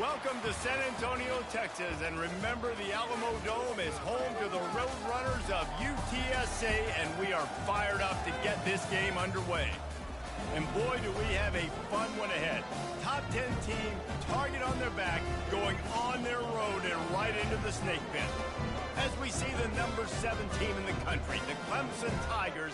Welcome to San Antonio, Texas, and remember the Alamo Dome is home to the Roadrunners of UTSA, and we are fired up to get this game underway. And boy, do we have a fun one ahead. Top 10 team, target on their back, going on their road and right into the snake pit. As we see the number 7 team in the country, the Clemson Tigers,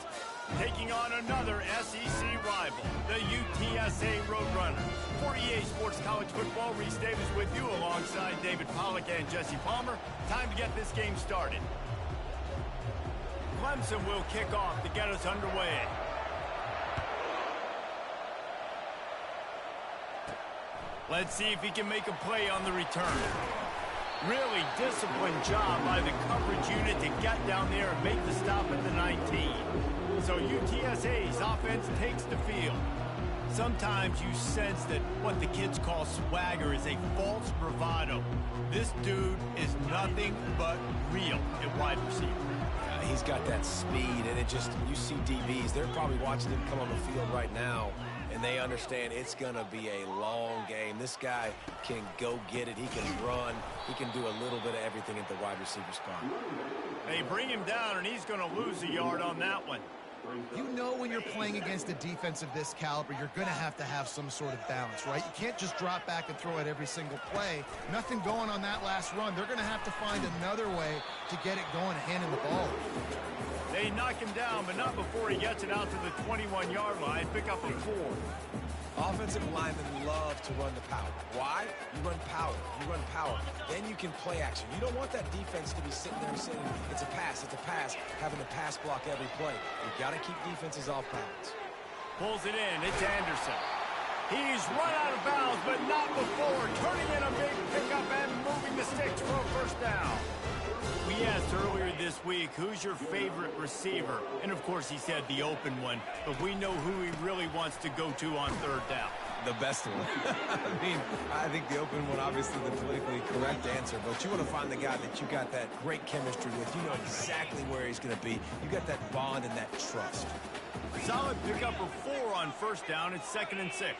taking on another SEC rival, the UTSA Roadrunners. 48 Sports College Football, Reese Davis with you alongside David Pollack and Jesse Palmer. Time to get this game started. Clemson will kick off to get us underway. Let's see if he can make a play on the return. Really disciplined job by the coverage unit to get down there and make the stop at the 19. So UTSA's offense takes the field. Sometimes you sense that what the kids call swagger is a false bravado. This dude is nothing but real at wide receiver. He's got that speed, and it just, you see DBs, they're probably watching him come on the field right now, and they understand it's going to be a long game. This guy can go get it. He can run. He can do a little bit of everything at the wide receiver spot. They bring him down, and he's going to lose a yard on that one. You know when you're playing against a defense of this caliber, you're going to have some sort of balance, right? You can't just drop back and throw it every single play. Nothing going on that last run. They're going to have to find another way to get it going and handing the ball. They knock him down, but not before he gets it out to the 21-yard line. Pick up a 4. Offensive linemen love to run the power. Why? You run power. You run power. Then you can play action. You don't want that defense to be sitting there saying, it's a pass, having to pass block every play. You've got to keep defenses off balance. Pulls it in. It's Anderson. He's run out of bounds, but not before turning in a big pickup and moving the sticks for a first down. We asked earlier this week, who's your favorite receiver? And, of course, he said the open one, but we know who he really wants to go to on third down. The best one. I think the open one, obviously the politically correct answer, but you want to find the guy that you got that great chemistry with. You know exactly where he's going to be. You got that bond and that trust. Solid pickup of 4 on first down. It's 2nd and 6.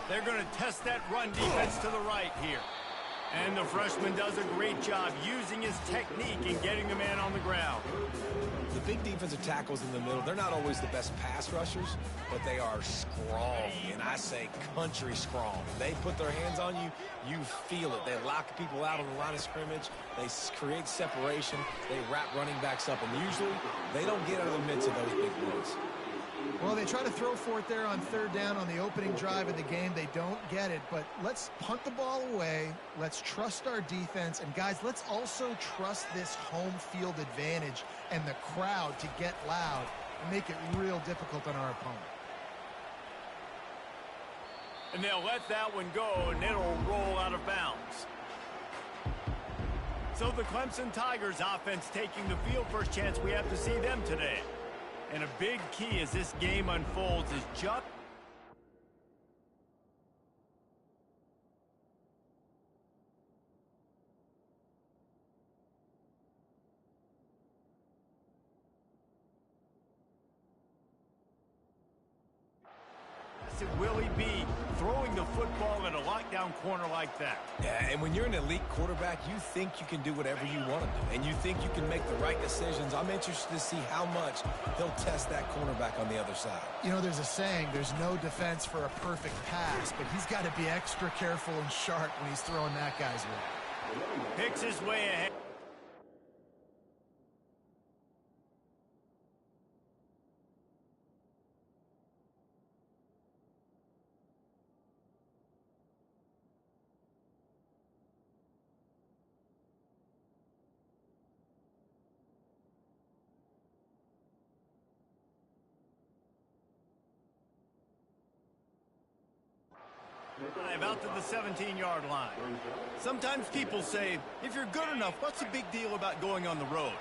They're going to test that run defense to the right here. And the freshman does a great job using his technique and getting the man on the ground. The big defensive tackles in the middle, they're not always the best pass rushers, but they are strong, and I say country strong. They put their hands on you, you feel it. They lock people out on the line of scrimmage. They create separation. They wrap running backs up, and usually they don't get out of the midst of those big boys. Well, they try to throw for it there on third down on the opening drive of the game. They don't get it, but let's punt the ball away. Let's trust our defense. And, guys, let's also trust this home field advantage and the crowd to get loud and make it real difficult on our opponent. And they'll let that one go, and it'll roll out of bounds. So the Clemson Tigers offense taking the field. First chance we have to see them today. And a big key as this game unfolds is just... Will he be throwing the football in a lockdown corner like that? Yeah, and when you're an elite quarterback, you think you can do whatever you want to do, and you think you can make the right decisions. I'm interested to see how much he'll test that cornerback on the other side. You know, there's a saying, there's no defense for a perfect pass, but he's got to be extra careful and sharp when he's throwing that guy's way. Picks his way ahead. Out to the 17-yard line. Sometimes people say, if you're good enough, what's the big deal about going on the road?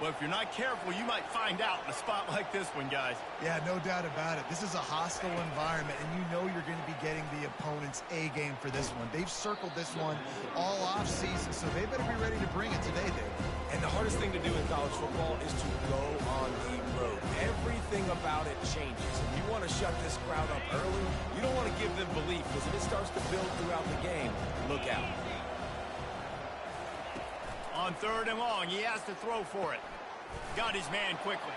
Well, if you're not careful, you might find out in a spot like this one, guys. Yeah, no doubt about it. This is a hostile environment, and you know you're going to be getting the opponent's A game for this one. They've circled this one all off season, so they better be ready to bring it today, Dave. And the hardest thing to do in college football is to go on the road. Everything about it changes. If you want to shut this crowd up early, you don't want to give them belief, because if it starts to build throughout the game, look out. On 3rd and long, he has to throw for it. Got his man quickly.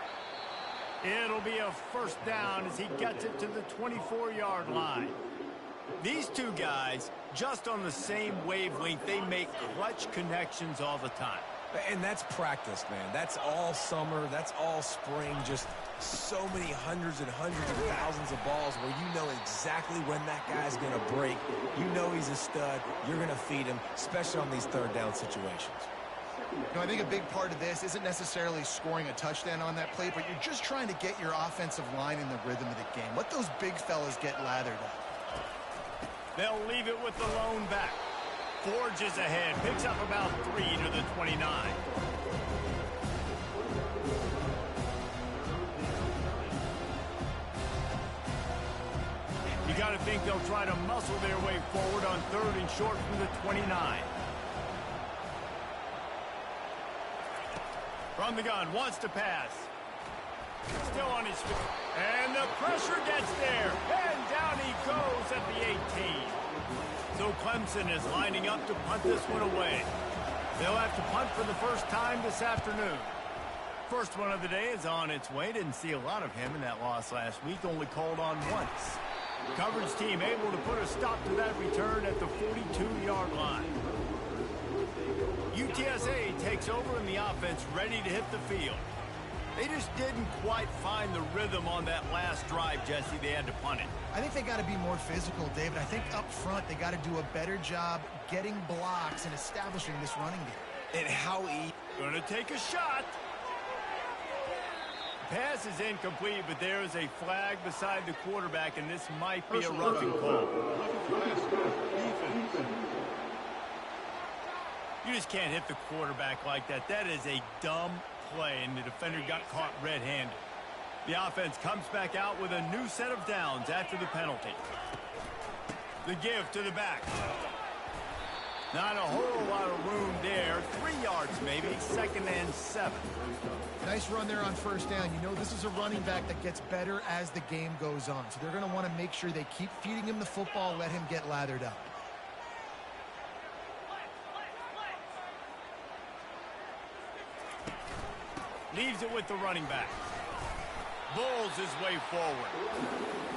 It'll be a first down as he gets it to the 24-yard line. These two guys, just on the same wavelength, they make clutch connections all the time. And that's practice, man. That's all summer. That's all spring. Just so many hundreds and hundreds of thousands of balls where you know exactly when that guy's going to break. You know he's a stud. You're going to feed him, especially on these 3rd down situations. You know, I think a big part of this isn't necessarily scoring a touchdown on that play, but you're just trying to get your offensive line in the rhythm of the game. Let those big fellas get lathered up. They'll leave it with the lone back. Forges ahead, picks up about 3 to the 29. You got to think they'll try to muscle their way forward on 3rd and short from the 29. From the gun, wants to pass. Still on his feet. And the pressure gets there. And down he goes at the 18. So Clemson is lining up to punt this one away. They'll have to punt for the first time this afternoon. First one of the day is on its way. Didn't see a lot of him in that loss last week. Only called on once. Coverage team able to put a stop to that return at the 42-yard line. UTSA takes over in the offense, ready to hit the field. They just didn't quite find the rhythm on that last drive, Jesse. They had to punt it. I think they got to be more physical, David. I think up front they got to do a better job getting blocks and establishing this running game. And how Gonna take a shot. Pass is incomplete, but there is a flag beside the quarterback, and this might be a roughing call. You just can't hit the quarterback like that. That is a dumb play, and the defender got caught red-handed. The offense comes back out with a new set of downs after the penalty. The give to the back. Not a whole lot of room there. 3 yards maybe, 2nd and 7. Nice run there on first down. You know this is a running back that gets better as the game goes on. So they're going to want to make sure they keep feeding him the football, let him get lathered up. Leaves it with the running back. Bulls his way forward.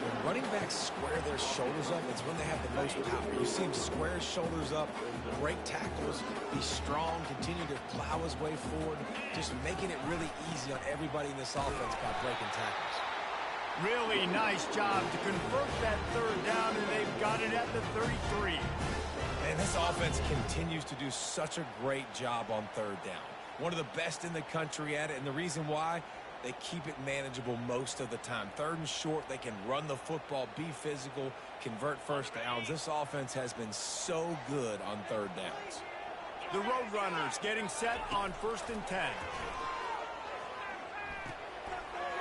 When running backs square their shoulders up, it's when they have the most power. You see him square his shoulders up, break tackles, be strong, continue to plow his way forward, just making it really easy on everybody in this offense by breaking tackles. Really nice job to convert that 3rd down, and they've got it at the 33. And this offense continues to do such a great job on 3rd down. One of the best in the country at it, and the reason why, they keep it manageable most of the time. 3rd and short, they can run the football, be physical, convert first downs. This offense has been so good on 3rd downs. The Roadrunners getting set on 1st and 10.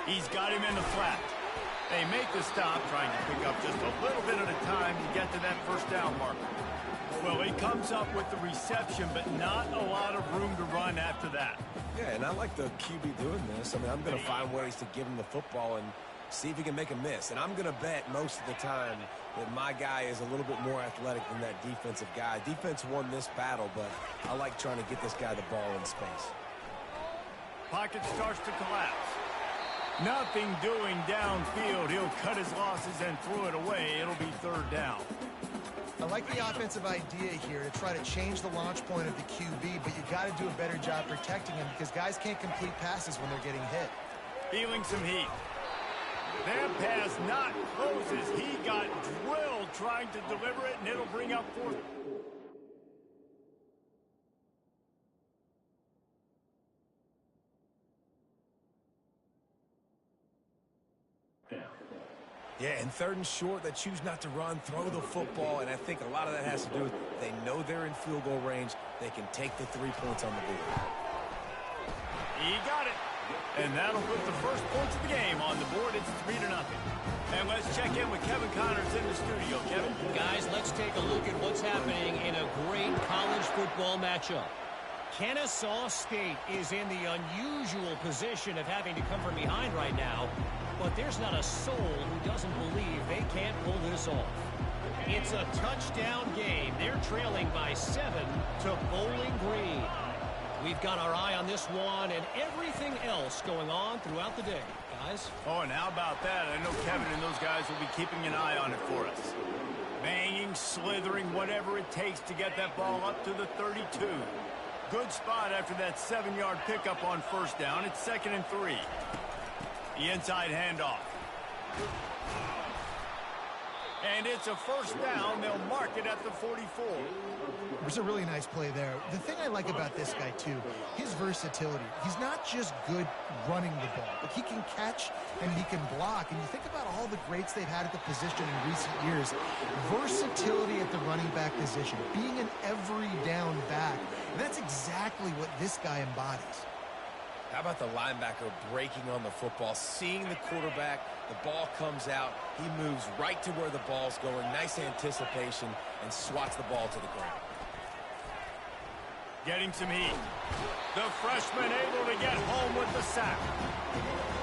He's got him in the flat. They make the stop, trying to pick up just a little bit at a time to get to that first down marker. Well, he comes up with the reception, but not a lot of room to run after that. Yeah, and I like the QB doing this. I mean, I'm going to find ways to give him the football and see if he can make a miss. And I'm going to bet most of the time that my guy is a little bit more athletic than that defensive guy. Defense won this battle, but I like trying to get this guy the ball in space. Pocket starts to collapse. Nothing doing downfield. He'll cut his losses and throw it away. It'll be 3rd down. I like the offensive idea here to try to change the launch point of the QB, but you got to do a better job protecting him because guys can't complete passes when they're getting hit. Feeling some heat. That pass not closes. He got drilled trying to deliver it, and it'll bring up 4th. Yeah, and 3rd and short, they choose not to run, throw the football, and I think a lot of that has to do with they know they're in field goal range. They can take the 3 points on the board. He got it. And that'll put the first points of the game on the board. It's 3-0. And let's check in with Kevin Connors in the studio. Kevin? Guys, let's take a look at what's happening in a great college football matchup. Kennesaw State is in the unusual position of having to come from behind right now, but there's not a soul who doesn't believe they can't pull this off. It's a touchdown game. They're trailing by 7 to Bowling Green. We've got our eye on this one and everything else going on throughout the day, guys. Oh, and how about that? I know Kevin and those guys will be keeping an eye on it for us. Banging, slithering, whatever it takes to get that ball up to the 32. Good spot after that 7-yard pickup on first down. It's 2nd and 3. The inside handoff. And it's a first down. They'll mark it at the 44. It was a really nice play there. The thing I like about this guy, too, his versatility. He's not just good running the ball, but he can catch and he can block. And you think about all the greats they've had at the position in recent years. Versatility at the running back position, being an every down back. And that's exactly what this guy embodies. How about the linebacker breaking on the football, seeing the quarterback, the ball comes out, he moves right to where the ball's going, nice anticipation, and swats the ball to the ground. Getting some heat. The freshman able to get home with the sack.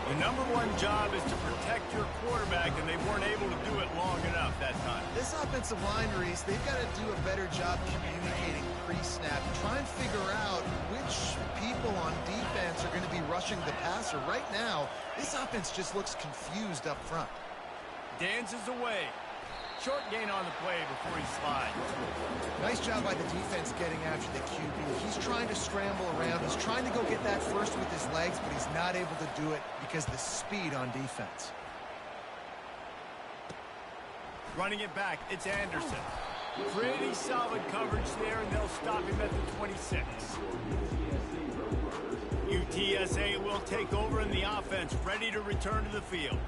The #1 job is to protect your quarterback, and they weren't able to do it long enough that time. This offensive line, Reese, they've got to do a better job communicating pre-snap. Try and figure out which people on defense are going to be rushing the passer. Right now, this offense just looks confused up front. Dances away. Short gain on the play before he slides. Nice job by the defense getting after the QB. He's trying to scramble around. He's trying to go get that first with his legs, but he's not able to do it because of the speed on defense. Running it back, it's Anderson. Pretty solid coverage there, and they'll stop him at the 26. UTSA will take over in the offense, ready to return to the field.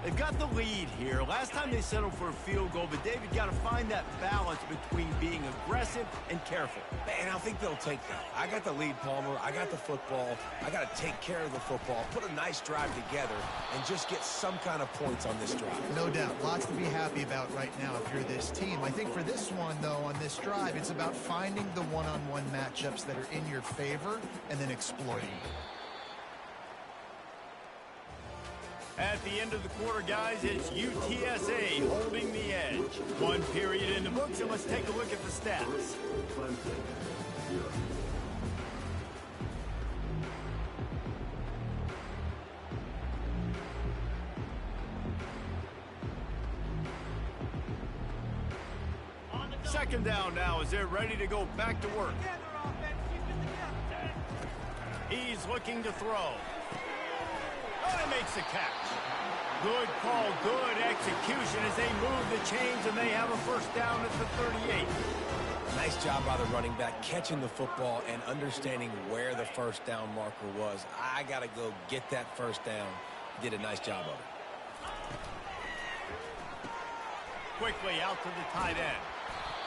They've got the lead here. Last time they settled for a field goal, but David got to find that balance between being aggressive and careful. Man, I think they'll take that. I got the lead, Palmer. I got the football. I got to take care of the football, put a nice drive together, and just get some kind of points on this drive. No doubt. Lots to be happy about right now if you're this team. I think for this one, though, on this drive, it's about finding the one-on-one matchups that are in your favor and then exploiting them. At the end of the quarter, guys, it's UTSA holding the edge. One period in the books, and let's take a look at the stats. Second down now as they're ready to go back to work. He's looking to throw. Oh, he makes the catch. Good call, good execution as they move the chains, and they have a first down at the 38. Nice job by the running back, catching the football and understanding where the first down marker was. I got to go get that first down. Did a nice job of it. Quickly out to the tight end.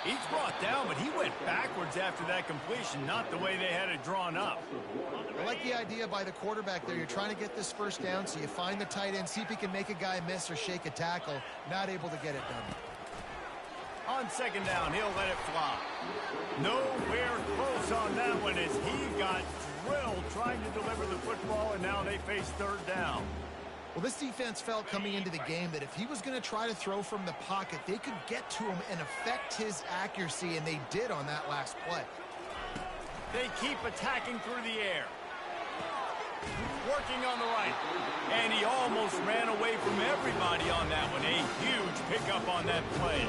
He's brought down, but he went backwards after that completion, not the way they had it drawn up. I like the idea by the quarterback there. You're trying to get this first down, so you find the tight end, see if he can make a guy miss or shake a tackle. Not able to get it done. On second down, he'll let it fly. Nowhere close on that one as he got drilled trying to deliver the football, and now they face third down. Well, this defense felt coming into the game that if he was going to try to throw from the pocket, they could get to him and affect his accuracy, and they did on that last play. They keep attacking through the air. Working on the right. And he almost ran away from everybody on that one. A huge pickup on that play.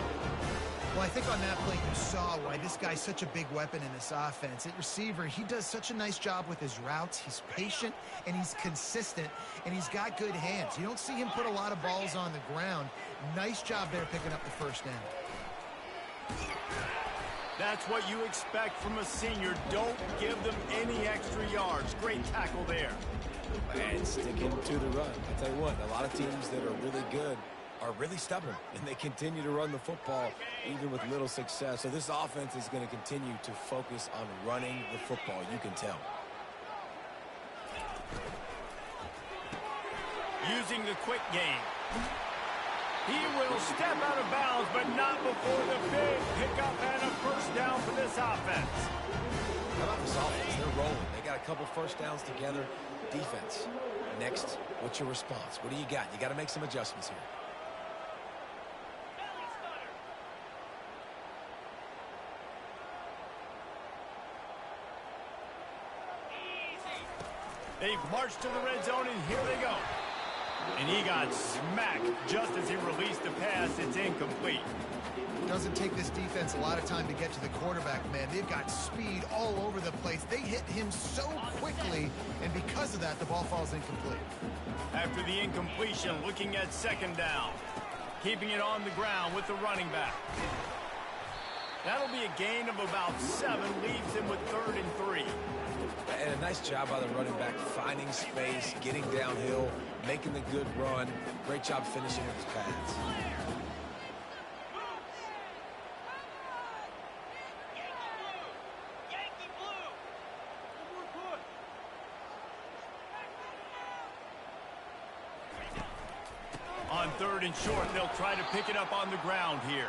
Well, I think on that play you saw why this guy's such a big weapon in this offense. At receiver, he does such a nice job with his routes. He's patient, and he's consistent, and he's got good hands. You don't see him put a lot of balls on the ground. Nice job there picking up the first down. That's what you expect from a senior. Don't give them any extra yards. Great tackle there. And sticking to the run. I'll tell you what, a lot of teams that are really good are really stubborn, and they continue to run the football even with little success. So this offense is going to continue to focus on running the football. You can tell. Using the quick game. He will step out of bounds, but not before the big pickup and a first down for this offense. How about this offense? They're rolling. They got a couple first downs together. Defense. Next, what's your response? What do you got? You got to make some adjustments here. They've marched to the red zone, and here they go. And he got smacked just as he released the pass. It's incomplete. It doesn't take this defense a lot of time to get to the quarterback, man. They've got speed all over the place. They hit him so quickly, and because of that, the ball falls incomplete. After the incompletion, looking at second down. Keeping it on the ground with the running back. That'll be a gain of about 7, leaves him with 3rd and 3. And a nice job by the running back, finding space, getting downhill, making the good run. Great job finishing with his pads. On 3rd and short, they'll try to pick it up on the ground here.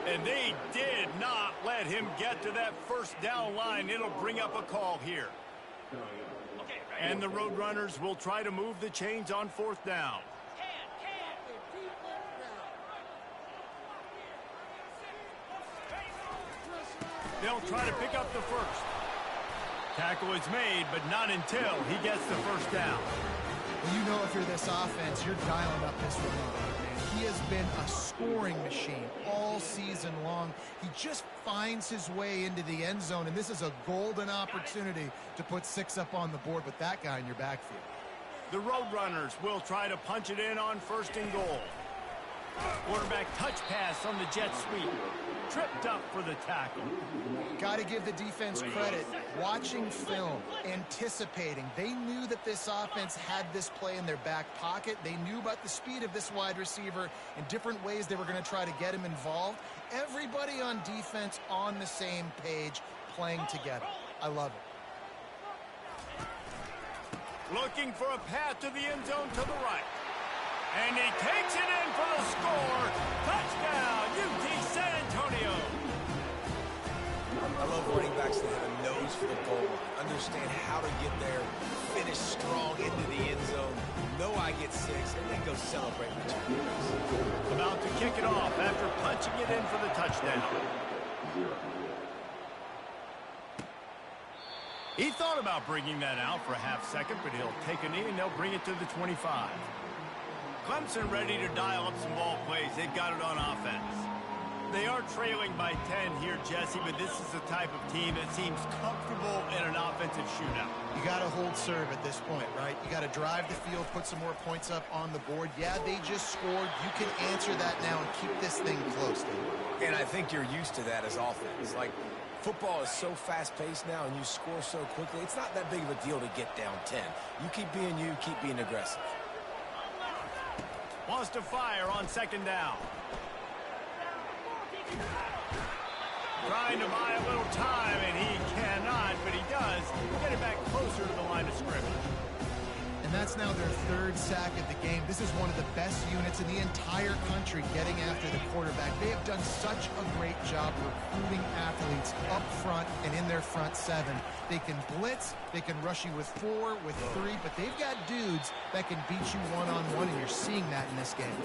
And they did not let him get to that first down line. It'll bring up a call here. And the Roadrunners will try to move the chains on 4th down. They'll try to pick up the first. Tackle is made, but not until he gets the first down. Well, you know, if you're this offense, you're dialing up this running back, man. He has been a scoring machine all season long. He just finds his way into the end zone, and this is a golden opportunity to put 6 up on the board with that guy in your backfield. The Roadrunners will try to punch it in on 1st and goal. Quarterback touch pass on the jet sweep. Tripped up for the tackle. Got to give the defense credit. Watching film, anticipating. They knew that this offense had this play in their back pocket. They knew about the speed of this wide receiver and different ways they were going to try to get him involved. Everybody on defense on the same page, playing together. I love it. Looking for a path to the end zone to the right. And he takes it in for the score. Touchdown, UT San Antonio. I love running backs that have a nose for the goal line, understand how to get there, finish strong into the end zone, know I get 6, and then go celebrate with 2 points. About to kick it off after punching it in for the touchdown. He thought about bringing that out for a half second, but he'll take a knee and they'll bring it to the 25. Clemson ready to dial up some ball plays. They've got it on offense. They are trailing by 10 here, Jesse, but this is the type of team that seems comfortable in an offensive shootout. You got to hold serve at this point, right? You got to drive the field, put some more points up on the board. Yeah, they just scored. You can answer that now and keep this thing close, dude. And I think you're used to that as offense. Like, football is so fast-paced now and you score so quickly, it's not that big of a deal to get down 10. You keep being aggressive. Wants to fire on 2nd down. Trying to buy a little time, and he cannot, but he does get it back closer to the line of scrimmage. And that's now their 3rd sack of the game. This is one of the best units in the entire country getting after the quarterback. They have done such a great job recruiting athletes up front and in their front 7. They can blitz, they can rush you with 4, with 3, but they've got dudes that can beat you one-on-one, and you're seeing that in this game.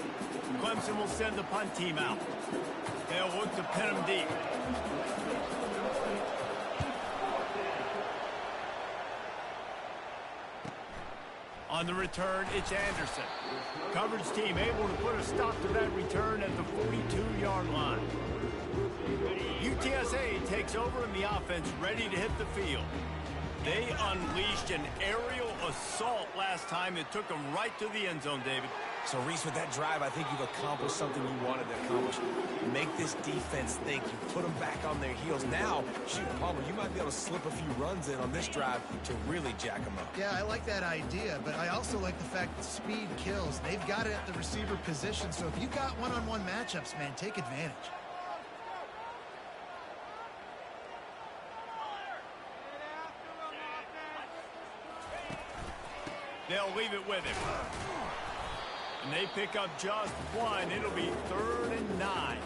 Clemson will send the punt team out. They'll look to pin him deep. On the return, it's Anderson. Coverage team able to put a stop to that return at the 42-yard line. UTSA takes over in the offense, ready to hit the field. They unleashed an aerial assault last time that took them right to the end zone, David. So, Reese, with that drive, I think you've accomplished something you wanted to accomplish. Make this defense think. You put them back on their heels. Now, shoot, Palmer, you might be able to slip a few runs in on this drive to really jack them up. Yeah, I like that idea, but I also like the fact that speed kills. They've got it at the receiver position, so if you've got one-on-one matchups, man, take advantage. They'll leave it with him. And they pick up just one. It'll be 3rd and 9.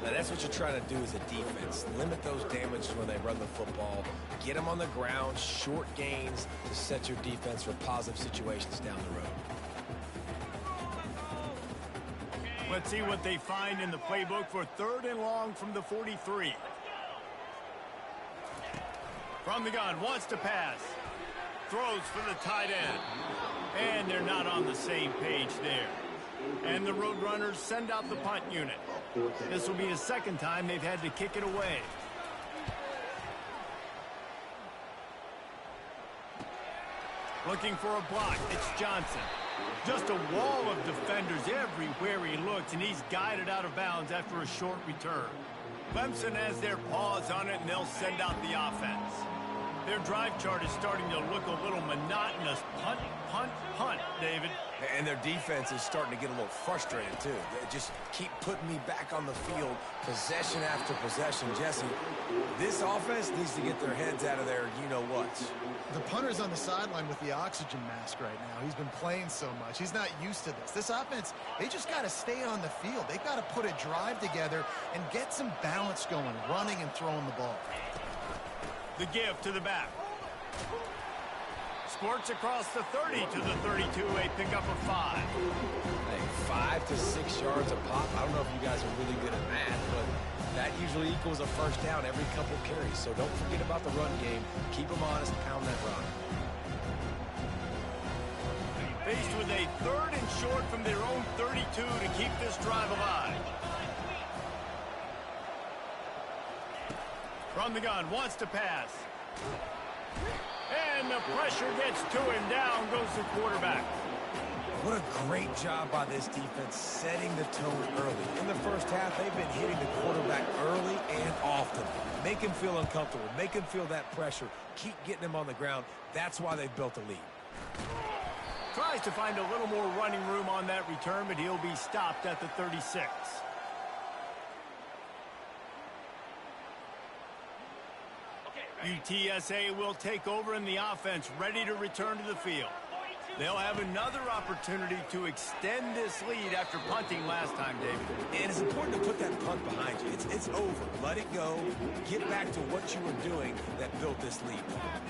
Now, that's what you're trying to do as a defense. Limit those damages when they run the football. Get them on the ground, short gains to set your defense for positive situations down the road. Let's see what they find in the playbook for 3rd and long from the 43. From the gun, wants to pass. Throws for the tight end. And they're not on the same page there. And the Roadrunners send out the punt unit. This will be the 2nd time they've had to kick it away. Looking for a block, it's Johnson. Just a wall of defenders everywhere he looks, and he's guided out of bounds after a short return. Clemson has their paws on it, and they'll send out the offense. Their drive chart is starting to look a little monotonous. Punt, punt, punt, David. And their defense is starting to get a little frustrated, too. They just keep putting me back on the field, possession after possession. Jesse, this offense needs to get their heads out of their you-know-whats. The punter's on the sideline with the oxygen mask right now. He's been playing so much. He's not used to this. This offense, they just got to stay on the field. They've got to put a drive together and get some balance going, running and throwing the ball. The give to the back. Squirts across the 30 to the 32, a pickup of 5. Hey, 5 to 6 yards a pop. I don't know if you guys are really good at math, but that usually equals a first down every couple carries. So don't forget about the run game. Keep them honest, pound that rock. Faced with a 3rd and short from their own 32 to keep this drive alive. From the gun, wants to pass. And the pressure gets to him. Down goes the quarterback. What a great job by this defense setting the tone early. In the first half, they've been hitting the quarterback early and often. Make him feel uncomfortable. Make him feel that pressure. Keep getting him on the ground. That's why they've built a lead. Tries to find a little more running room on that return, but he'll be stopped at the 36. UTSA will take over in the offense, ready to return to the field. They'll have another opportunity to extend this lead after punting last time, David. And it's important to put that punt behind you. It's over. Let it go. Get back to what you were doing that built this lead.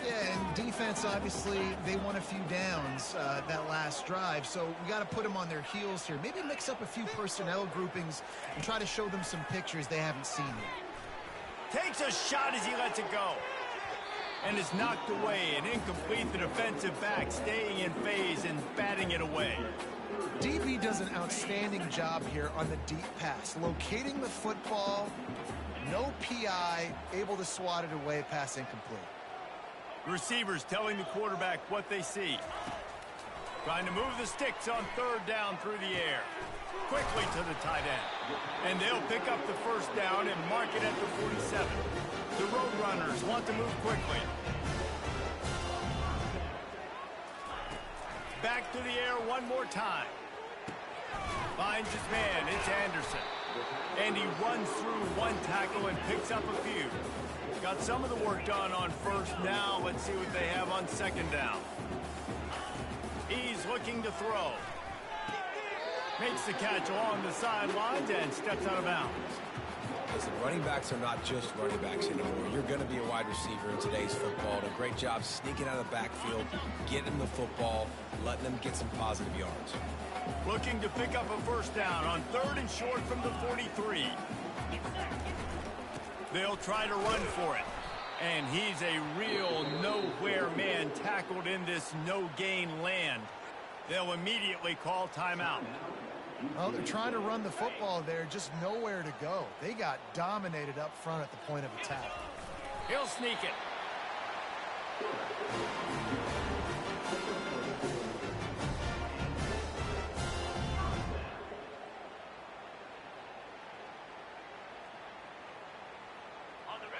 Yeah, and defense, obviously, they won a few downs that last drive, so we got to put them on their heels here. Maybe mix up a few personnel groupings and try to show them some pictures they haven't seen yet. Takes a shot as he lets it go. And is knocked away and incomplete. The defensive back staying in phase and batting it away. DB does an outstanding job here on the deep pass. Locating the football, no PI, able to swat it away, pass incomplete. Receivers telling the quarterback what they see. Trying to move the sticks on 3rd down through the air. Quickly to the tight end. And they'll pick up the first down and mark it at the 47. The Roadrunners want to move quickly. Back to the air one more time. Finds his man. It's Anderson. And he runs through one tackle and picks up a few. Got some of the work done on 1st. Now let's see what they have on 2nd down. He's looking to throw. Makes the catch along the sidelines and steps out of bounds. Listen, running backs are not just running backs anymore. You're going to be a wide receiver in today's football. And a great job sneaking out of the backfield, getting the football, letting them get some positive yards. Looking to pick up a first down on 3rd and short from the 43. They'll try to run for it. And he's a real nowhere man tackled in this no-gain land. They'll immediately call timeout. Well, they're trying to run the football there, just nowhere to go. They got dominated up front at the point of attack. He'll sneak it.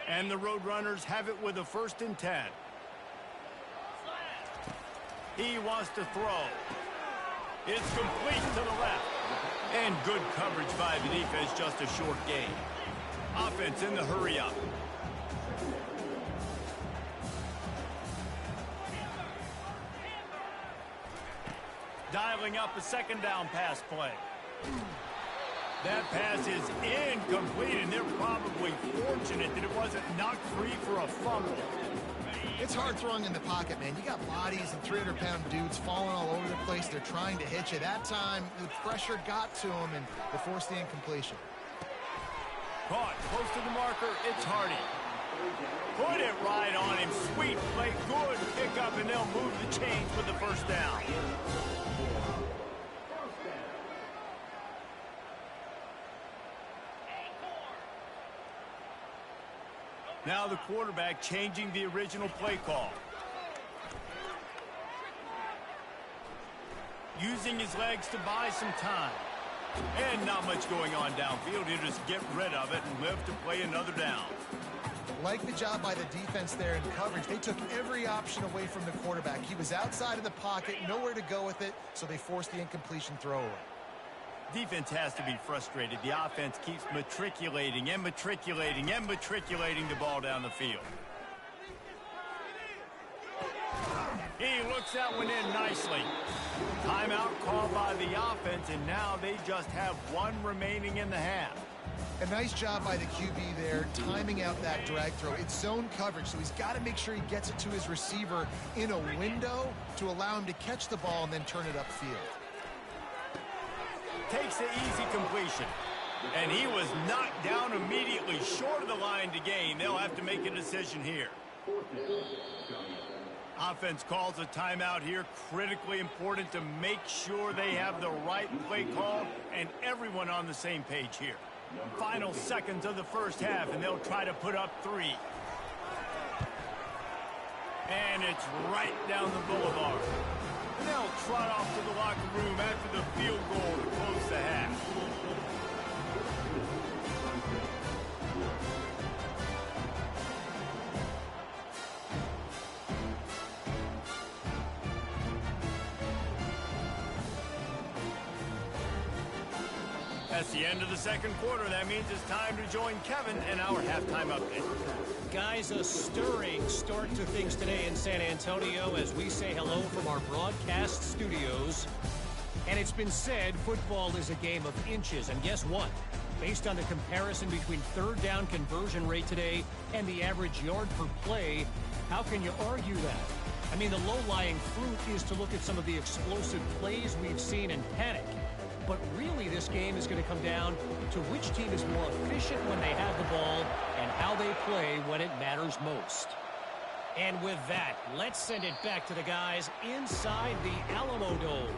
And the Roadrunners have it with a 1st and 10. He wants to throw. It's complete to the left. And good coverage by the defense, just a short gain. Offense in the hurry up. dialing up a second down pass play. That pass is incomplete, and they're probably fortunate that it wasn't knocked free for a fumble. It's hard throwing in the pocket, man. You got bodies and 300-pound dudes falling all over the place. They're trying to hit you. That time, the pressure got to them, and they forced the incompletion. Caught close to the marker. It's Hardy. Put it right on him. Sweet play. Good pickup, and they'll move the chains with the first down. Now the quarterback changing the original play call. Using his legs to buy some time. And not much going on downfield. He'll just get rid of it and live to play another down. Like the job by the defense there in coverage. They took every option away from the quarterback. He was outside of the pocket, nowhere to go with it, so they forced the incompletion throwaway. Defense has to be frustrated. The offense keeps matriculating and matriculating and matriculating the ball down the field. He looks that one in nicely. Timeout called by the offense, and now they just have one remaining in the half. A nice job by the QB there, timing out that drag throw. It's zone coverage, so he's got to make sure he gets it to his receiver in a window to allow him to catch the ball and then turn it upfield. Takes the easy completion. And he was knocked down immediately short of the line to gain. They'll have to make a decision here. Offense calls a timeout here. Critically important to make sure they have the right play call and everyone on the same page here. Final seconds of the first half, and they'll try to put up 3. And it's right down the boulevard. And they'll trot off to the locker room after the field goal to close the half. That's the end of the second quarter. That means it's time to join Kevin and our halftime update. Guys, a stirring start to things today in San Antonio as we say hello from our broadcast studios. And it's been said football is a game of inches. And guess what? Based on the comparison between third down conversion rate today and the average yard per play, how can you argue that? I mean, the low-lying fruit is to look at some of the explosive plays we've seen and panic. But really, this game is going to come down to which team is more efficient when they have the ball and how they play when it matters most. And with that, let's send it back to the guys inside the Alamo Dome.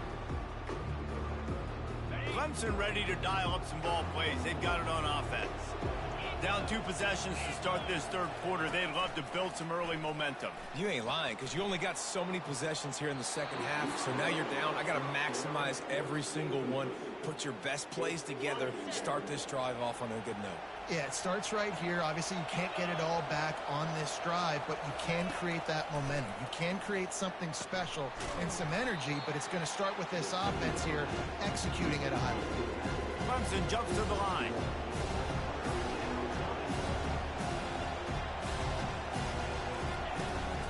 Clemson ready to dial up some ball plays. They've got it on offense. Down 2 possessions to start this third quarter. They'd love to build some early momentum. You ain't lying, because you only got so many possessions here in the second half, so now you're down. I got to maximize every single one, put your best plays together, start this drive off on a good note. Yeah, it starts right here. Obviously, you can't get it all back on this drive, but you can create that momentum. You can create something special and some energy, but it's going to start with this offense here executing at a high level. Clemson jumps to the line.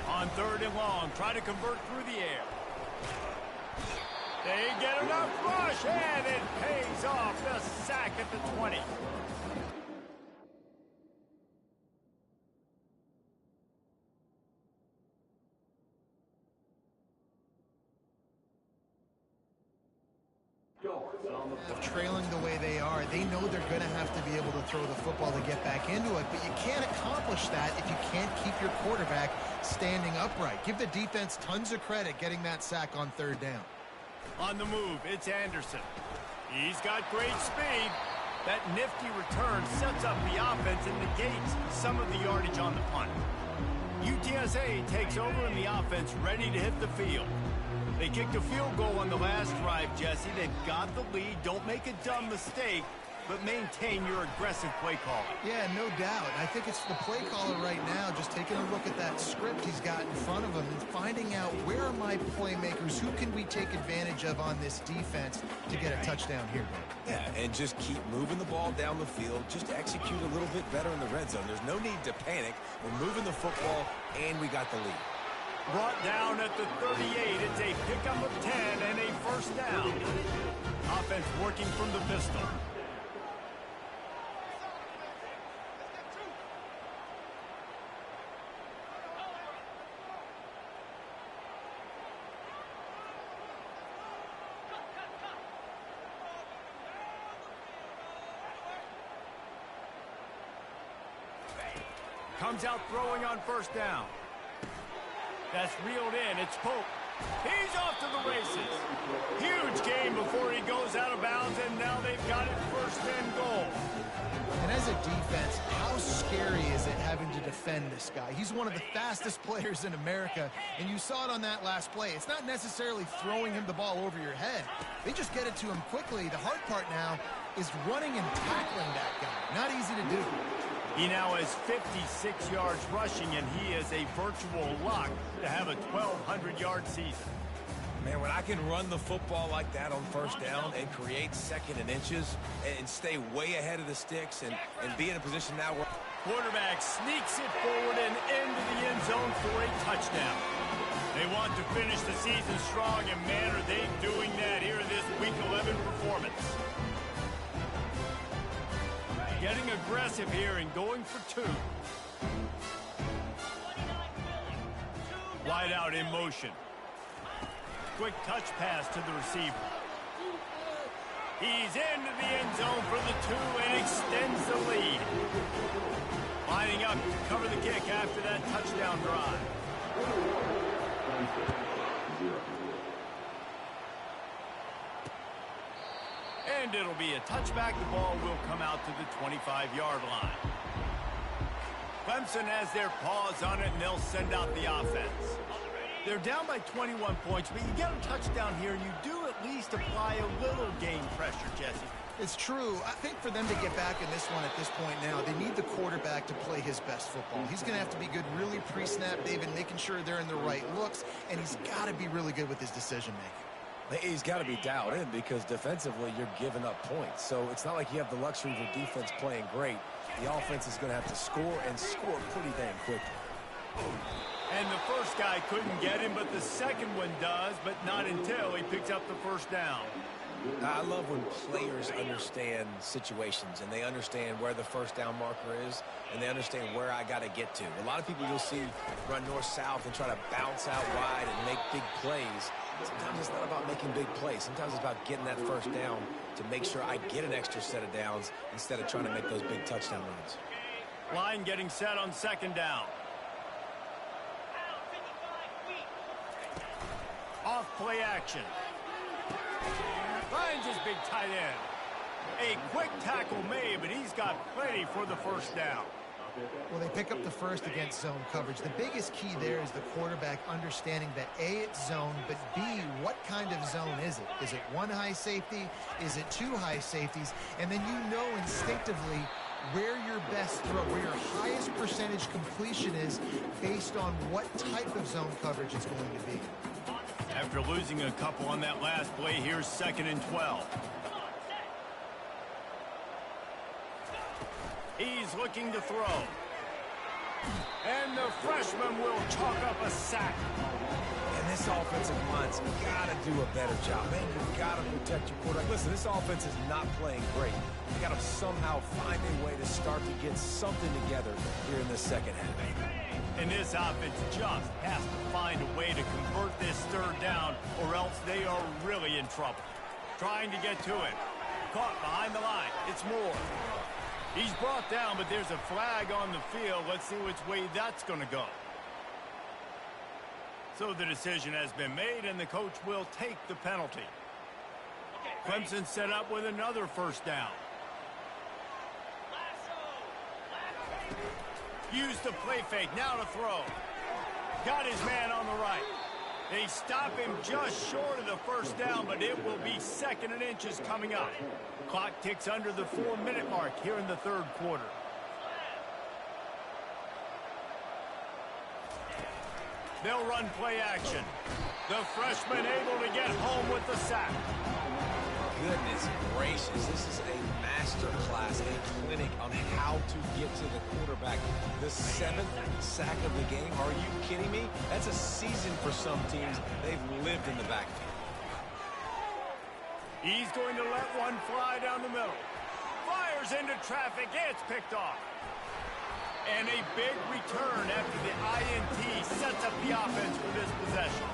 On third and long, try to convert through the air. They get enough rush, and it pays off. The sack at the 20. Trailing the way they are, they know they're going to have to be able to throw the football to get back into it, but you can't accomplish that if you can't keep your quarterback standing upright. Give the defense tons of credit getting that sack on third down. On the move, it's Anderson. He's got great speed. That nifty return sets up the offense and negates some of the yardage on the punt. UTSA takes over in the offense, ready to hit the field. They kicked a field goal on the last drive, Jesse. They've got the lead. Don't make a dumb mistake, but maintain your aggressive play calling. Yeah, no doubt. I think it's the play caller right now just taking a look at that script he's got in front of him and finding out where are my playmakers, who can we take advantage of on this defense to get a touchdown here. Yeah, and just keep moving the ball down the field. Just execute a little bit better in the red zone. There's no need to panic. We're moving the football, and we got the lead. Brought down at the 38. It's a pickup of 10 and a first down. Offense working from the pistol. Comes out throwing on first down. That's reeled in. It's Pope. He's off to the races. Huge game before he goes out of bounds, and now they've got it first and goal. And as a defense, how scary is it having to defend this guy? He's one of the fastest players in America, and you saw it on that last play. It's not necessarily throwing him the ball over your head. They just get it to him quickly. The hard part now is running and tackling that guy. Not easy to do. He now has 56 yards rushing, and he is a virtual lock to have a 1,200-yard season. Man, when I can run the football like that on first down and create second and inches and stay way ahead of the sticks and be in a position now where... Quarterback sneaks it forward and into the end zone for a touchdown. They want to finish the season strong, and man, are they doing that here in this Week 11 performance. Getting aggressive here and going for two. Wide out in motion. Quick touch pass to the receiver. He's into the end zone for the two and extends the lead. Lining up to cover the kick after that touchdown drive. And it'll be a touchback. The ball will come out to the 25-yard line. Clemson has their paws on it, and they'll send out the offense. They're down by 21 points, but you get a touchdown here, and you do at least apply a little game pressure, Jesse. It's true. I think for them to get back in this one at this point now, they need the quarterback to play his best football. He's going to have to be good really pre-snap, David, making sure they're in the right looks, and he's got to be really good with his decision-making. He's got to be dialed in because defensively you're giving up points. So it's not like you have the luxury of your defense playing great. The offense is going to have to score and score pretty dang quickly. And the first guy couldn't get him, but the second one does, but not until he picks up the first down. I love when players understand situations and they understand where the first down marker is and they understand where I got to get to. A lot of people you'll see run north-south and try to bounce out wide and make big plays. Sometimes it's not about making big plays. Sometimes it's about getting that first down to make sure I get an extra set of downs instead of trying to make those big touchdown runs. Line getting set on second down. Off play action. Finds his big tight end. A quick tackle made, but he's got plenty for the first down. Well, they pick up the first against zone coverage. The biggest key there is the quarterback understanding that A, it's zone, but B, what kind of zone is it? Is it one high safety? Is it two high safeties? And then you know instinctively where your best throw, where your highest percentage completion is based on what type of zone coverage it's going to be. After losing a couple on that last play, here's 2nd and 12. He's looking to throw. And the freshman will chalk up a sack. And this offensive line's got to do a better job. Man, you've got to protect your quarterback. Listen, this offense is not playing great. They got to somehow find a way to start to get something together here in the second half. And this offense just has to find a way to convert this third down, or else they are really in trouble. Trying to get to it. Caught behind the line. It's Moore. He's brought down, but there's a flag on the field. Let's see which way that's going to go. So the decision has been made, and the coach will take the penalty. Clemson set up with another first down. Used the play fake, now to throw. Got his man on the right. They stop him just short of the first down, but it will be 2nd and inches coming up. Clock ticks under the 4-minute mark here in the third quarter. They'll run play action. The freshman able to get home with the sack. goodness gracious. This is a master class, a clinic on how to get to the quarterback. The 7th sack of the game. Are you kidding me? That's a season for some teams. They've lived in the backfield. He's going to let one fly down the middle. Fires into traffic. It's picked off. And a big return after the INT sets up the offense for this possession.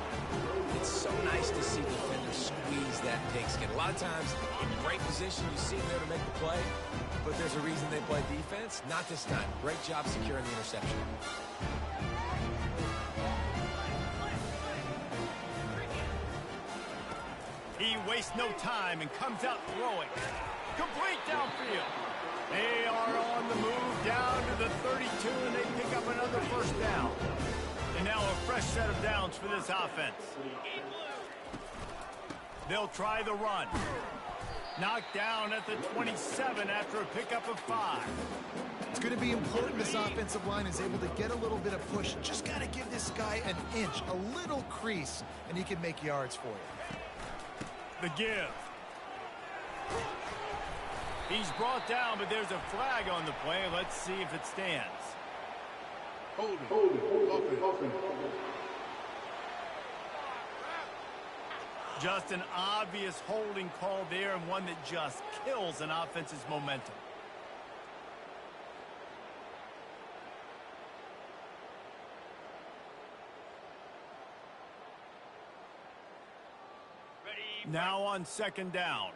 It's so nice to see defenders squeeze that pigskin. A lot of times, in great position, you see them there to make the play, but there's a reason they play defense. Not this time. Great job securing the interception. He wastes no time and comes out throwing. Complete downfield. They are on the move down to the 32, and they pick up another first down. And now a fresh set of downs for this offense. They'll try the run. Knocked down at the 27 after a pickup of 5. It's going to be important this offensive line is able to get a little bit of push. Just got to give this guy an inch, a little crease, and he can make yards for you. The give. He's brought down, but there's a flag on the play. Let's see if it stands. Holding. Just an obvious holding call there, and one that just kills an offense's momentum. Now on second down.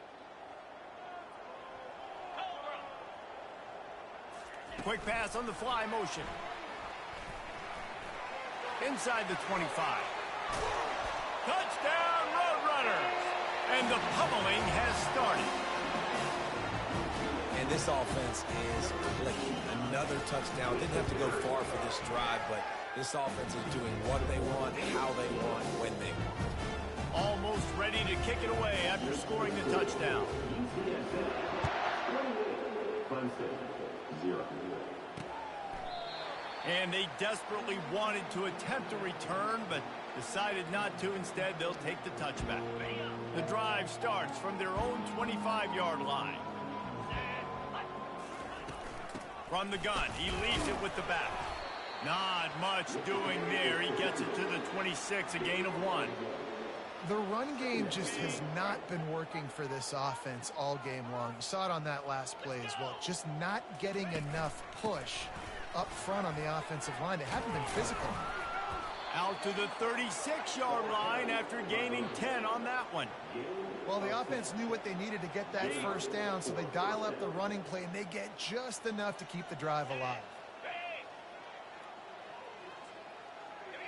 Quick pass on the fly motion. Inside the 25. Touchdown, Roadrunners! And the pummeling has started. And this offense is clicking. Another touchdown. Didn't have to go far for this drive, but this offense is doing what they want, how they want, when they want. Almost ready to kick it away after scoring the touchdown. And they desperately wanted to attempt a return, but decided not to. Instead, they'll take the touchback. The drive starts from their own 25-yard line. From the gun, he leaves it with the back. Not much doing there. He gets it to the 26, a gain of 1. The run game just has not been working for this offense all game long. You saw it on that last play as well. Just not getting enough push up front on the offensive line. They haven't been physical. Out to the 36-yard line after gaining 10 on that one. Well, the offense knew what they needed to get that first down, so they dial up the running play, and they get just enough to keep the drive alive.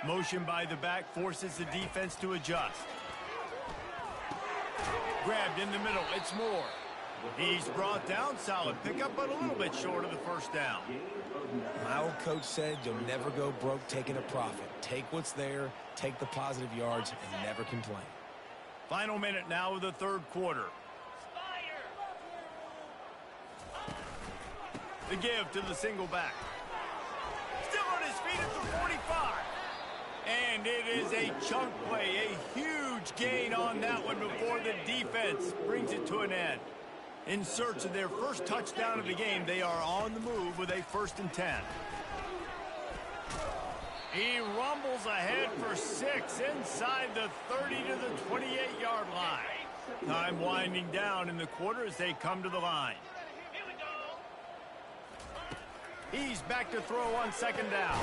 Motion by the back forces the defense to adjust. Grabbed in the middle, it's Moore. He's brought down, solid pickup, but a little bit short of the first down. My old coach said you'll never go broke taking a profit. Take what's there, take the positive yards, and never complain. Final minute now of the third quarter. The give to the single back. Still on his feet at the 45. And it is a chunk play, a huge gain on that one before the defense brings it to an end. In search of their first touchdown of the game, they are on the move with a 1st and 10. He rumbles ahead for 6 inside the 30 to the 28-yard line. Time winding down in the quarter as they come to the line. He's back to throw on second down.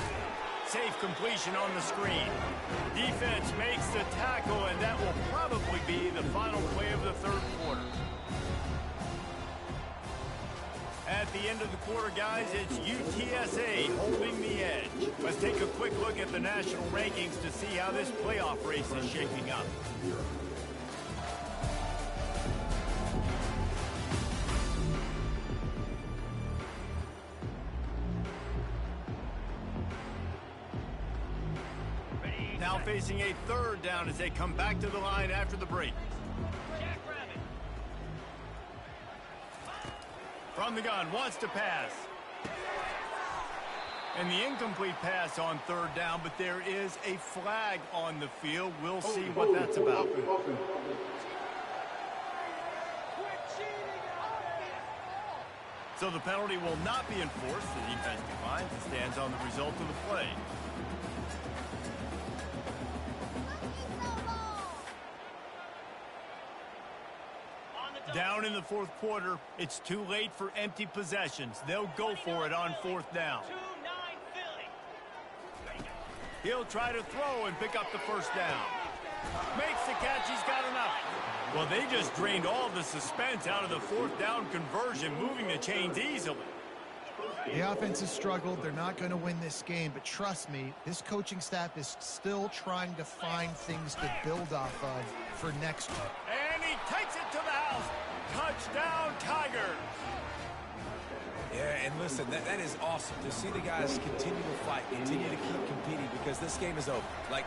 Safe completion on the screen. Defense makes the tackle, and that will probably be the final play of the third quarter. At the end of the quarter, guys, it's UTSA holding the edge. Let's take a quick look at the national rankings to see how this playoff race is shaping up. Now facing a third down as they come back to the line after the break. From the gun, wants to pass. And the incomplete pass on third down, but there is a flag on the field. We'll see what that's about. So the penalty will not be enforced. The defense declines and stands on the result of the play. Down in the fourth quarter, it's too late for empty possessions. They'll go for it on fourth down. He'll try to throw and pick up the first down. Makes the catch. He's got enough. Well, they just drained all the suspense out of the fourth down conversion, moving the chains easily. The offense has struggled. They're not going to win this game, but trust me, this coaching staff is still trying to find things to build off of for next week. And he takes it to the house. Touchdown, Tigers. Yeah, and listen, that is awesome to see the guys continue to fight, continue to keep competing, because this game is over. Like,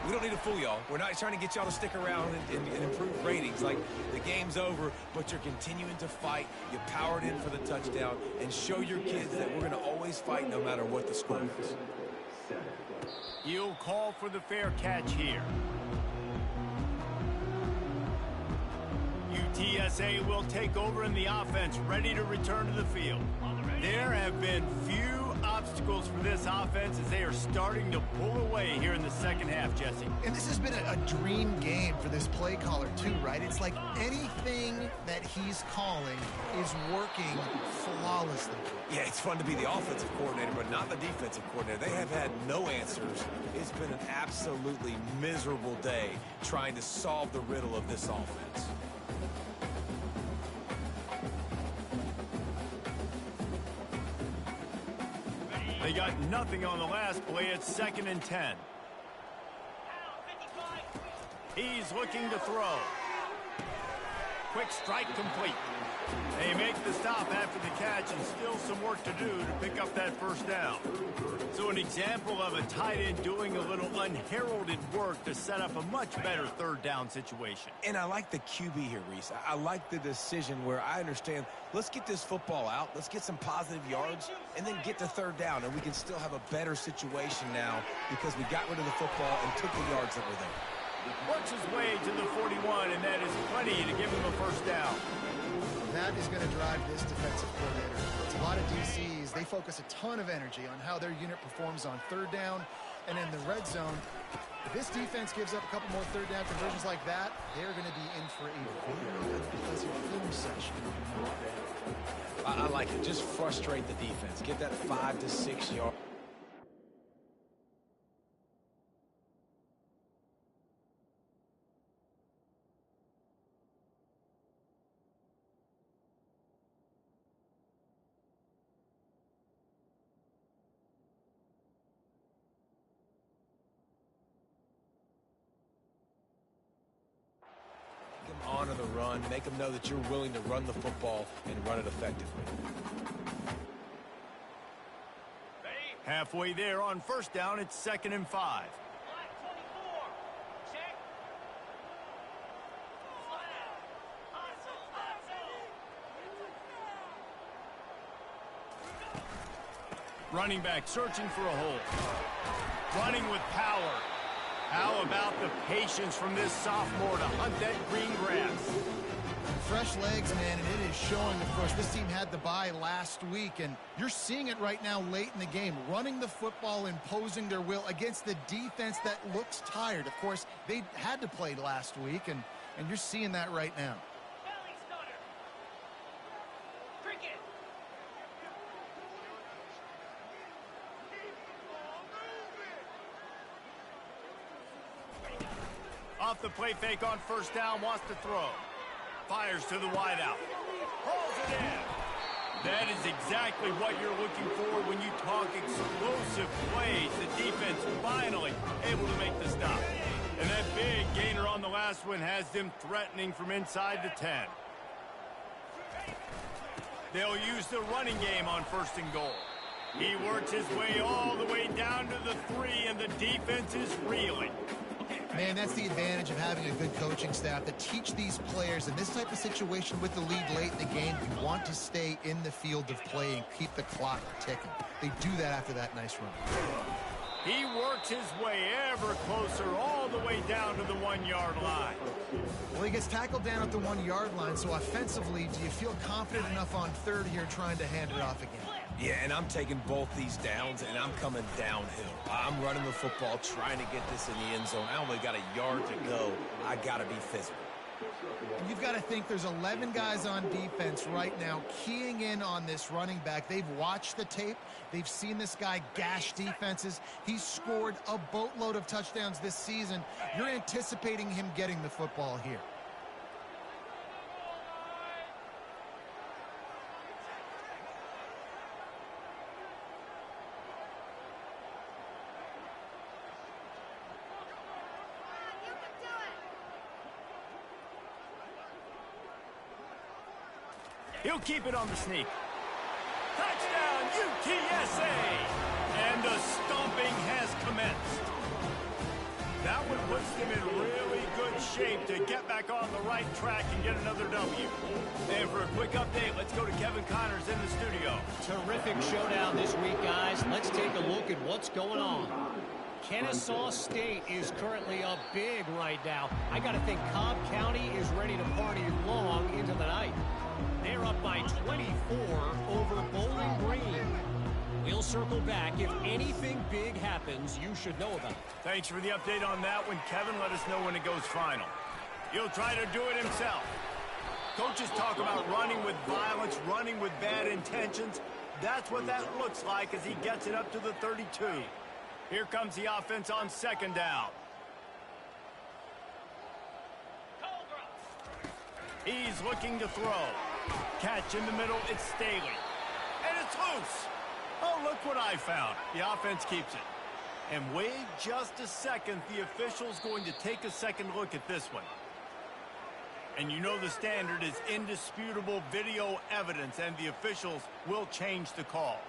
we don't need to fool y'all. We're not trying to get y'all to stick around and improve ratings. Like, the game's over, but you're continuing to fight. You powered in for the touchdown, and show your kids that we're going to always fight no matter what the score is. You'll call for the fair catch here. UTSA will take over in the offense, ready to return to the field. There have been few obstacles for this offense as they are starting to pull away here in the second half, Jesse. And this has been a dream game for this play caller too, right? It's like anything that he's calling is working flawlessly. Yeah, it's fun to be the offensive coordinator, but not the defensive coordinator. They have had no answers. It's been an absolutely miserable day trying to solve the riddle of this offense. They got nothing on the last play. It's 2nd and 10. He's looking to throw. Quick strike complete. They make the stop after the catch, and still some work to do to pick up that first down. So an example of a tight end doing a little unheralded work to set up a much better third down situation. And I like the QB here, Reese. I like the decision where I understand, let's get this football out, let's get some positive yards, and then get to third down, and we can still have a better situation now because we got rid of the football and took the yards that were there. Works his way to the 41, and that is plenty to give him a first down. That is going to drive this defensive coordinator. It's a lot of DCs. They focus a ton of energy on how their unit performs on third down and in the red zone. If this defense gives up a couple more third down conversions like that, they're going to be in for a very unpleasant film session. I like it. Just frustrate the defense. Get that 5 to 6 yard. Honor the run, make them know that you're willing to run the football and run it effectively. Halfway there on first down, it's 2nd and 5. Running back searching for a hole. Running with power. How about the patience from this sophomore to hunt that green grass? Fresh legs, man, and it is showing. Of course, this team had the bye last week, and you're seeing it right now late in the game. Running the football, imposing their will against the defense that looks tired. Of course, they had to play last week, and you're seeing that right now. Off the play fake on first down, wants to throw. Fires to the wideout. Hauls it in. That is exactly what you're looking for when you talk explosive plays. The defense finally able to make the stop. And that big gainer on the last one has them threatening from inside the 10. They'll use the running game on 1st and goal. He works his way all the way down to the 3, and the defense is reeling. Man, that's the advantage of having a good coaching staff that teach these players in this type of situation with the lead late in the game. You want to stay in the field of play and keep the clock ticking. They do that after that nice run. He works his way ever closer all the way down to the 1-yard line. Well, he gets tackled down at the 1-yard line, so offensively, do you feel confident enough on third here trying to hand it off again? Yeah, and I'm taking both these downs, and I'm coming downhill. I'm running the football, trying to get this in the end zone. I only got a yard to go. I got to be physical. And you've got to think there's 11 guys on defense right now keying in on this running back. They've watched the tape. They've seen this guy gash defenses. He's scored a boatload of touchdowns this season. You're anticipating him getting the football here. He'll keep it on the sneak. Touchdown, UTSA! And the stomping has commenced. That one puts them in really good shape to get back on the right track and get another W. And for a quick update, let's go to Kevin Connors in the studio. Terrific showdown this week, guys. Let's take a look at what's going on. Kennesaw State is currently up big right now. I got to think Cobb County is ready to party long into the night. They're up by 24 over Bowling Green. We'll circle back. If anything big happens, you should know about it. Thanks for the update on that one, Kevin. Let us know when it goes final. He'll try to do it himself. Coaches talk about running with violence, running with bad intentions. That's what that looks like as he gets it up to the 32. Here comes the offense on second down. He's looking to throw. Catch in the middle, it's Staley. And it's loose. Oh, look what I found. The offense keeps it. And wait just a second, the official's going to take a second look at this one. And you know the standard is indisputable video evidence, and the officials will change the call.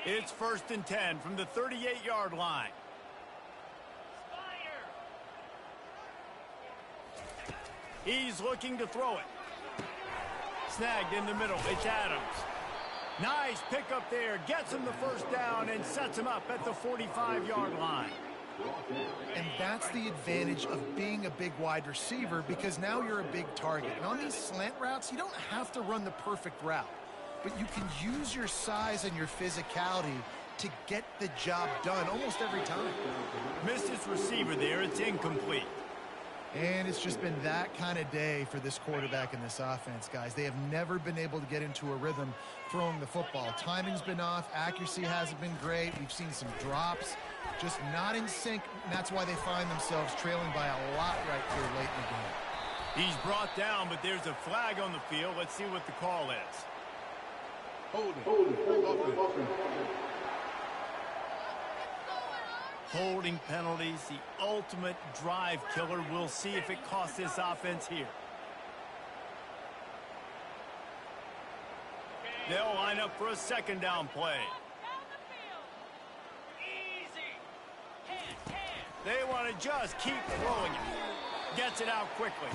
It's 1st and 10 from the 38-yard line. He's looking to throw it. Snagged in the middle. It's Adams. Nice pickup there. Gets him the first down and sets him up at the 45-yard line. And that's the advantage of being a big wide receiver, because now you're a big target. And on these slant routes, you don't have to run the perfect route, but you can use your size and your physicality to get the job done almost every time. Missed his receiver there. It's incomplete. And it's just been that kind of day for this quarterback and this offense, guys. They have never been able to get into a rhythm throwing the football. Timing's been off. Accuracy hasn't been great. We've seen some drops. Just not in sync. And that's why they find themselves trailing by a lot right here late in the game. He's brought down, but there's a flag on the field. Let's see what the call is. Holding penalties, the ultimate drive killer. We'll see if it costs this offense here. They'll line up for a second down play. They want to just keep throwing it. Gets it out quickly.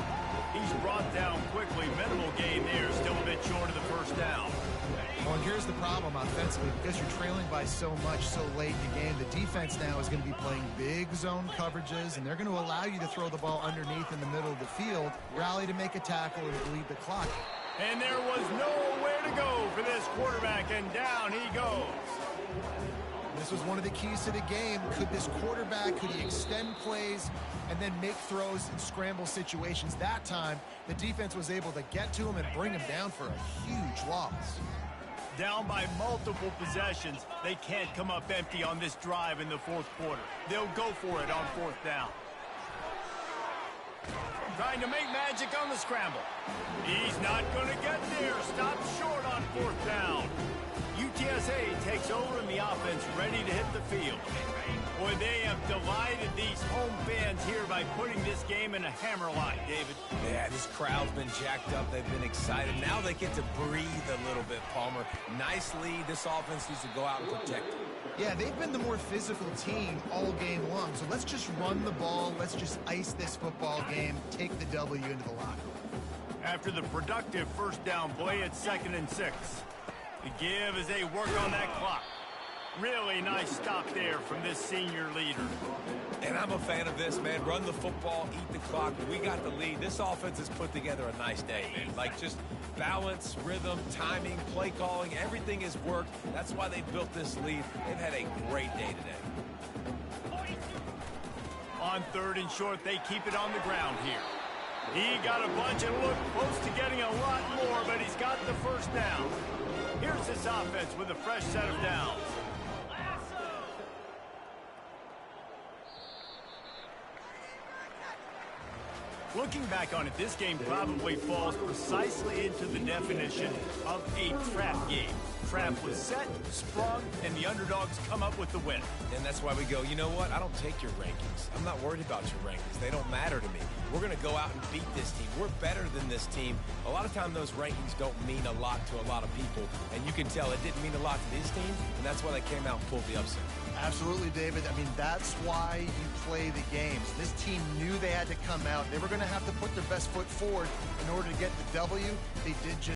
He's brought down quickly. Minimal gain there. Still a bit short of the first down. Well, and here's the problem offensively. Because you're trailing by so much so late in the game, the defense now is going to be playing big zone coverages, and they're going to allow you to throw the ball underneath in the middle of the field, rally to make a tackle, and bleed the clock. And there was nowhere to go for this quarterback, and down he goes. This was one of the keys to the game. Could this quarterback, could he extend plays and then make throws in scramble situations? That time, the defense was able to get to him and bring him down for a huge loss. Down by multiple possessions, they can't come up empty on this drive in the fourth quarter. They'll go for it on fourth down. Trying to make magic on the scramble. He's not going to get there. Stops short on fourth down. UTSA takes over in the offense, ready to hit the field. Boy, they have delighted these home fans here by putting this game in a hammer line, David. Yeah, this crowd's been jacked up. They've been excited. Now they get to breathe a little bit, Palmer. Nice lead. This offense needs to go out and protect it. Yeah, they've been the more physical team all game long. So let's just run the ball. Let's just ice this football game, take the W into the locker room. After the productive first down play, it's 2nd and 6. The give as they work on that clock. Really nice stop there from this senior leader. And I'm a fan of this, man. Run the football, eat the clock. We got the lead. This offense has put together a nice day, man. Like, just balance, rhythm, timing, play calling, everything has worked. That's why they built this lead. They've had a great day today. On 3rd and short, they keep it on the ground here. He got a bunch and looked close to getting a lot more, but he's got the first down. Here's this offense with a fresh set of downs. Looking back on it, this game probably falls precisely into the definition of a trap game. Trap was set, sprung, and the underdogs come up with the win. And that's why we go, you know what? I don't take your rankings. I'm not worried about your rankings. They don't matter to me. We're going to go out and beat this team. We're better than this team. A lot of time those rankings don't mean a lot to a lot of people, and you can tell it didn't mean a lot to this team, and that's why they came out and pulled the upset. Absolutely, David. I mean, that's why you play the games. This team knew they had to come out. They were going to have to put their best foot forward in order to get the W. They did just